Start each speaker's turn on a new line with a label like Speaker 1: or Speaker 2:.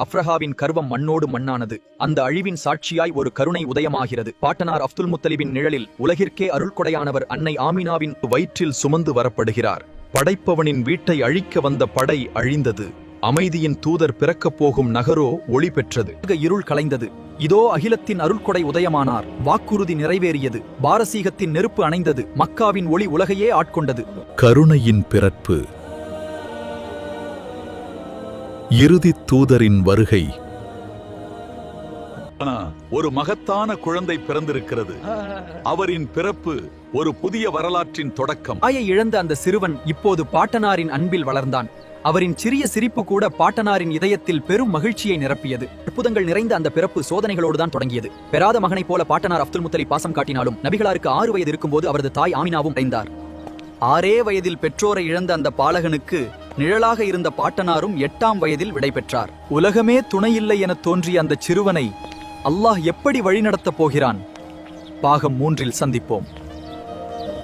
Speaker 1: அப்ரஹாவின் கர்வம் மண்ணோடு மண்ணானது. அந்த அழிவின் சாட்சியாய் ஒரு கருணை உதயமாகிறது. பாட்டனார் அப்துல் முத்தலிபின் நிழலில் உலகிற்கே அருள்கொடையானவர் அன்னை ஆமினாவின் வயிற்றில் சுமந்து வரப்படுகிறார். படைப்பவனின் வீட்டை அழிக்க வந்த படை அழிந்தது. அமைதியின் தூதர் பிறக்கப் போகும் நகரோ ஒளி பெற்றது. இருள் கலைந்தது. இதோ அகிலத்தின் அருள்கொடை உதயமானார். வாக்குறுதி நிறைவேறியது. பாரசீகத்தின் நெருப்பு அணைந்தது. மக்காவின் ஒளி உலகையே ஆட்கொண்டது.
Speaker 2: கருணையின் பிறப்பு, இறுதித் தூதரின் வருகை.
Speaker 3: ஒரு மகத்தான குழந்தை பிறந்திருக்கிறது. அவரின் பிறப்பு ஒரு புதிய வரலாற்றின் தொடக்கம்.
Speaker 1: தாயை இழந்த அந்த சிறுவன் இப்போது பாட்டனாரின் அன்பில் வளர்ந்தான். அவரின் சிறிய சிரிப்பு கூட பாட்டனாரின் இதயத்தில் பெரும் மகிழ்ச்சியை நிரப்பியது. அற்புதங்கள் நிறைந்த அந்த பிறப்பு சோதனைகளோடுதான் தொடங்கியது. பெறாத மகனைப் போல பாட்டனார் அப்துல் முத்தலிப் பாசம் காட்டினாலும் நபிகளாருக்கு 6 வயது இருக்கும்போது அவரது தாய் ஆமினாவும் அடைந்தார். 6 வயதில் பெற்றோரை இழந்த அந்த பாலகனுக்கு நிழலாக இருந்த பாட்டனாரும் 8ஆம் வயதில் விடை பெற்றார். உலகமே துணையில்லை என தோன்றிய அந்த சிறுவனை அல்லாஹ் எப்படி வழிநடத்தப் போகிறான்? பாகம் 3 சந்திப்போம்.